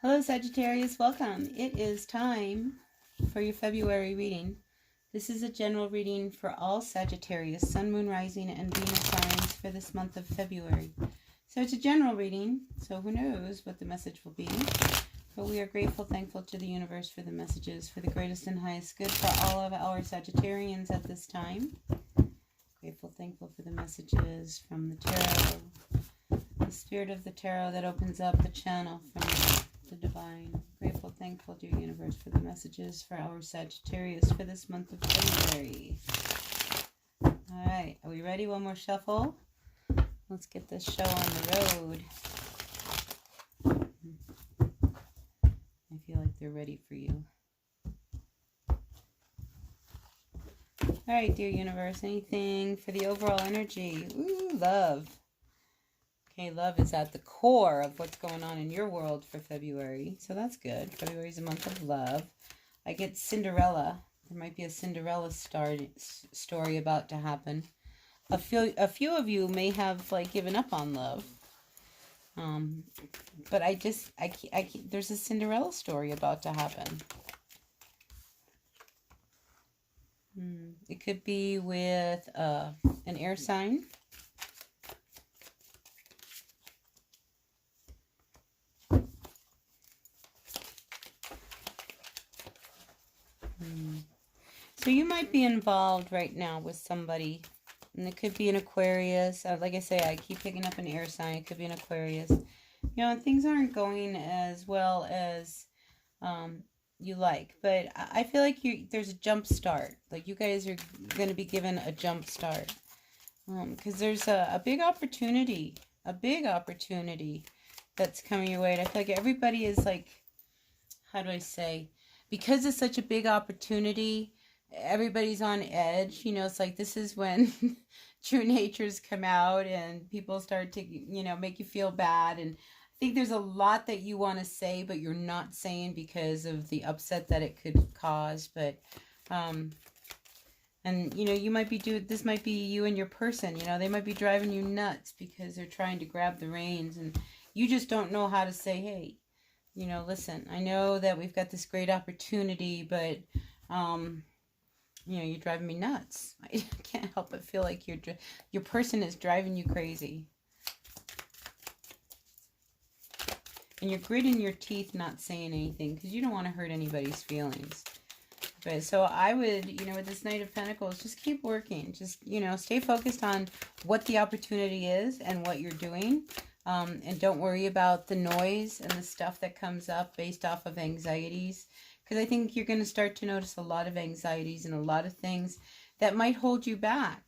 Hello Sagittarius, welcome. It is time for your February reading. This is a general reading for all Sagittarius, Sun, Moon, Rising, and Venus signs for this month of February. So it's a general reading, so who knows what the message will be. But we are grateful, thankful to the universe for the messages, for the greatest and highest good for all of our Sagittarians at this time. Grateful, thankful for the messages from the tarot, the spirit of the tarot that opens up the channel from the divine. Grateful, thankful, dear universe, for the messages for our Sagittarius for this month of February. All right, are we ready? One more shuffle. Let's get this show on the road. I feel like they're ready for you. All right, dear universe, anything for the overall energy? Ooh, love. Okay, love is at the core of what's going on in your world for February. So that's good. February is a month of love. I get Cinderella. There might be a Cinderella story about to happen. A few of you may have given up on love. But there's a Cinderella story about to happen. It could be with an air sign. So you might be involved right now with somebody, and it could be an Aquarius. Like I say, I keep picking up an air sign. It could be an Aquarius. You know, things aren't going as well as you like, but I feel like there's a jump start. Like you guys are going to be given a jump start because there's a big opportunity that's coming your way. And I feel like everybody is how do I say? Because it's such a big opportunity, everybody's on edge. You know, it's like this is when true natures come out and people start to, make you feel bad. And I think there's a lot that you want to say, but you're not saying because of the upset that it could cause. But, and, you might be this might be you and your person. They might be driving you nuts because they're trying to grab the reins and you just don't know how to say, hey, listen, I know that we've got this great opportunity, but, you're driving me nuts. I can't help but feel like your person is driving you crazy. And you're gritting your teeth not saying anything because you don't want to hurt anybody's feelings. But so I would, with this Knight of Pentacles, just keep working. Just, stay focused on what the opportunity is and what you're doing. And don't worry about the noise and the stuff that comes up based off of anxieties. Because I think you're going to start to notice a lot of anxieties and a lot of things that might hold you back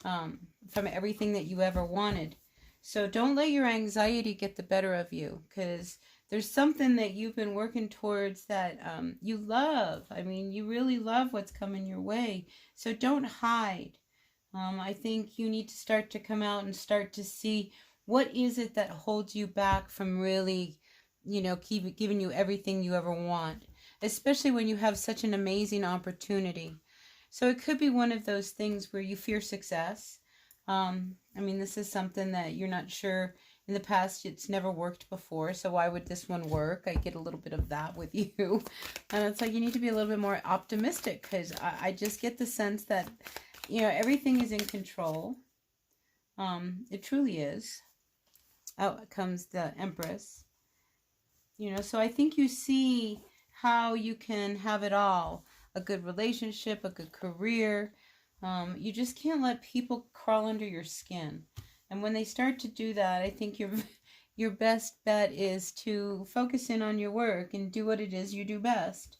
from everything that you ever wanted. So don't let your anxiety get the better of you. Because there's something that you've been working towards that you love. I mean, you really love what's coming your way. So don't hide. I think you need to start to come out and start to see what is it that holds you back from really, keep giving you everything you ever want, especially when you have such an amazing opportunity. So it could be one of those things where you fear success. I mean, this is something that you're not sure. In the past, it's never worked before, so why would this one work? I get a little bit of that with you. And it's like you need to be a little bit more optimistic because I just get the sense that, everything is in control. It truly is. Out comes the Empress. So I think you see how you can have it all. A good relationship, a good career. You just can't let people crawl under your skin. And when they start to do that, I think your best bet is to focus in on your work and do what it is you do best.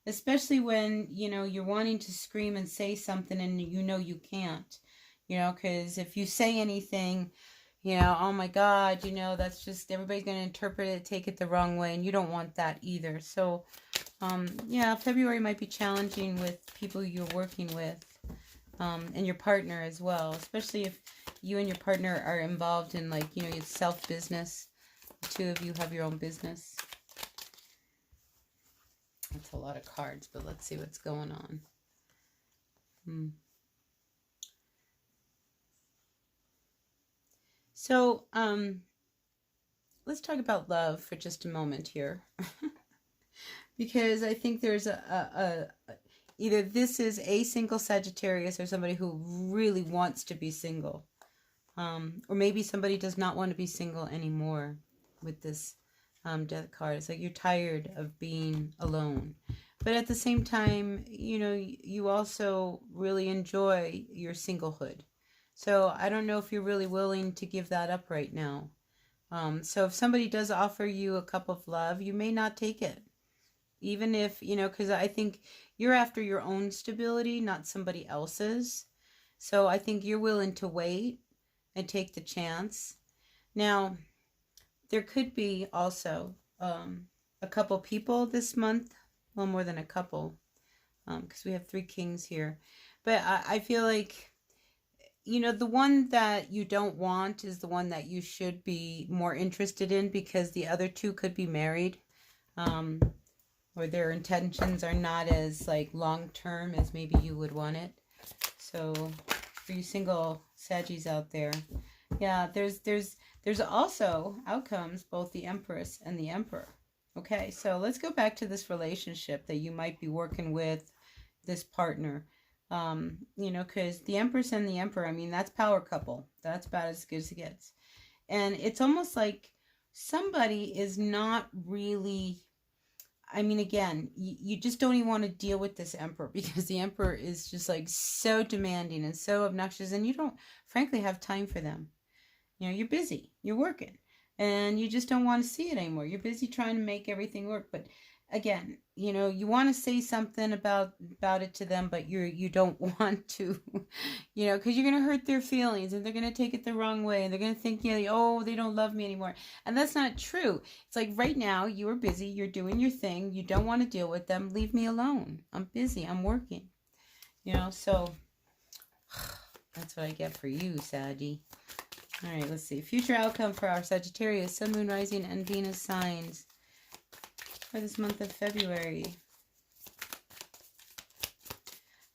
Especially when, you're wanting to scream and say something and you can't. Because if you say anything, oh my God, that's just, everybody's going to interpret it, take it the wrong way, and you don't want that either. So, yeah, February might be challenging with people you're working with, and your partner as well, especially if you and your partner are involved in, your self-business. The two of you have your own business. That's a lot of cards, but let's see what's going on. So, let's talk about love for just a moment here. Because I think there's either this is a single Sagittarius or somebody who really wants to be single. Or maybe somebody does not want to be single anymore with this death card. It's like you're tired of being alone. But at the same time, you know, you also really enjoy your singlehood. So I don't know if you're really willing to give that up right now. So if somebody does offer you a cup of love, you may not take it. Even if, you know, because I think you're after your own stability, not somebody else's. So I think you're willing to wait and take the chance. Now, there could be also a couple people this month. Well, more than a couple, because we have 3 kings here. But I feel like, you know, the one that you don't want is the one that you should be more interested in, because the other 2 could be married. Or their intentions are not as like long-term as maybe you would want it. So for you single Saggies out there, yeah, there's also outcomes, both the Empress and the Emperor. Okay, so let's go back to this relationship that you might be working with, this partner. You know, because the Empress and the Emperor, I mean, that's power couple. That's about as good as it gets. And it's almost like somebody is not really, I mean, again, you just don't even want to deal with this Emperor, because the Emperor is just like so demanding and so obnoxious, and you don't, frankly, have time for them. You know, you're busy, you're working, and you just don't want to see it anymore. You're busy trying to make everything work. But again, you know, you want to say something about it to them, but you don't want to, you know, because you're going to hurt their feelings, and they're going to take it the wrong way, and they're going to think, you know, oh, they don't love me anymore. And that's not true. It's like right now you are busy, you're doing your thing, you don't want to deal with them, leave me alone. I'm busy, I'm working. You know, so that's what I get for you, Saggy. All right, let's see. Future outcome for our Sagittarius, Sun, Moon, Rising, and Venus signs for this month of February.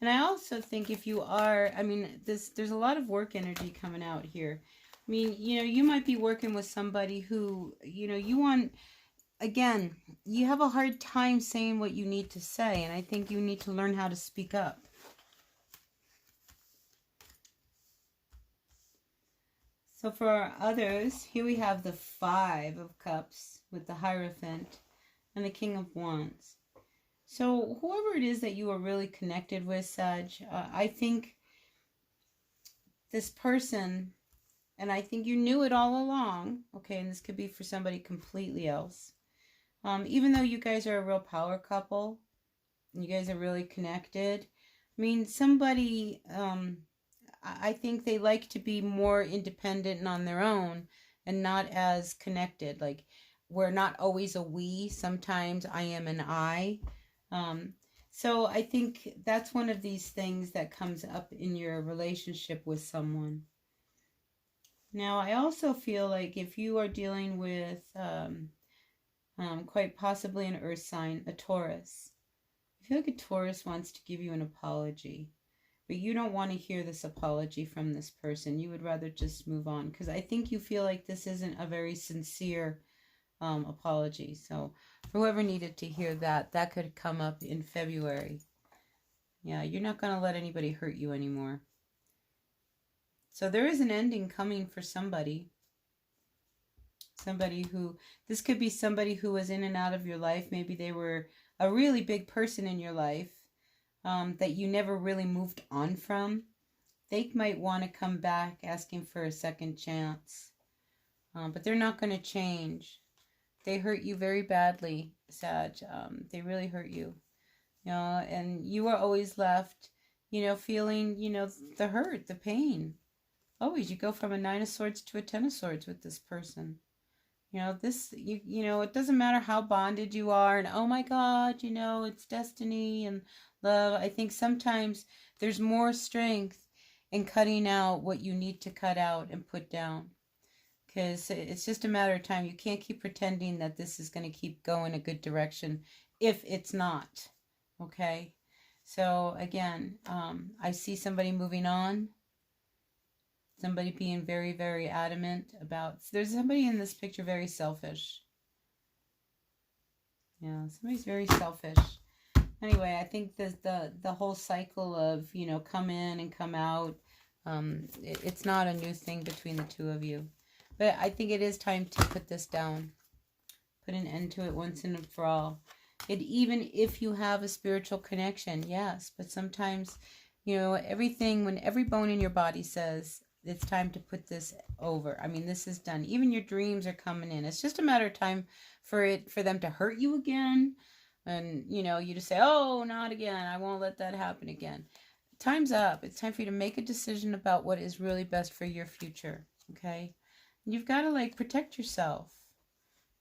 And I also think if you are, I mean, there's a lot of work energy coming out here. I mean, you know, you might be working with somebody who, you know, you want, again, you have a hard time saying what you need to say. And I think you need to learn how to speak up. So for others, here we have the 5 of Cups with the Hierophant and the King of Wands. So whoever it is that you are really connected with, Sag, I think this person, and I think you knew it all along, okay, and this could be for somebody completely else. Even though you guys are a real power couple, and you guys are really connected, I mean, somebody, I think they like to be more independent and on their own and not as connected. Like, we're not always a we. Sometimes I am an I. So I think that's one of these things that comes up in your relationship with someone. Now, I also feel like if you are dealing with quite possibly an earth sign, a Taurus, I feel like a Taurus wants to give you an apology. But you don't want to hear this apology from this person. You would rather just move on, because I think you feel like this isn't a very sincere apology. So for whoever needed to hear that, that could come up in February. Yeah, you're not going to let anybody hurt you anymore. So there is an ending coming for somebody. Somebody who, this could be somebody who was in and out of your life. Maybe they were a really big person in your life. That you never really moved on from. They might want to come back asking for a second chance. But they're not going to change. They hurt you very badly, Sag. They really hurt you. You know, and you are always left, you know, feeling, you know, the hurt, the pain. Always. You go from a 9 of Swords to a 10 of Swords with this person. You know, this, you know, it doesn't matter how bonded you are and, oh my God, you know, it's destiny and love. I think sometimes there's more strength in cutting out what you need to cut out and put down. Because it's just a matter of time. You can't keep pretending that this is going to keep going a good direction if it's not. Okay? So, again, I see somebody moving on. Somebody being very, very adamant about... There's somebody in this picture very selfish. Yeah, somebody's very selfish. Anyway, I think the whole cycle of, you know, come in and come out, it's not a new thing between the two of you. But I think it is time to put this down. Put an end to it once and for all. Even if you have a spiritual connection, yes. But sometimes, you know, everything, when every bone in your body says it's time to put this over. I mean, this is done. Even your dreams are coming in. It's just a matter of time for them to hurt you again. And, you know, you just say, oh, not again. I won't let that happen again. Time's up. It's time for you to make a decision about what is really best for your future. Okay? You've got to, like, protect yourself.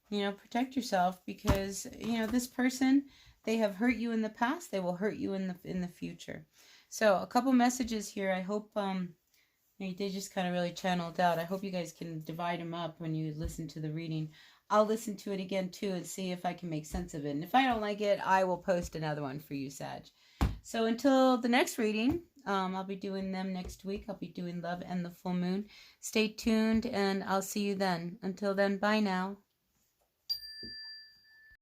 You know, protect yourself because, you know, this person, they have hurt you in the past. They will hurt you in the future. So, a couple messages here. I hope, they just kind of really channeled out. I hope you guys can divide them up when you listen to the reading. I'll listen to it again, too, and see if I can make sense of it. And if I don't like it, I will post another one for you, Sag. So, until the next reading... I'll be doing them next week. I'll be doing love and the full moon. Stay tuned and I'll see you then. Until then, bye now.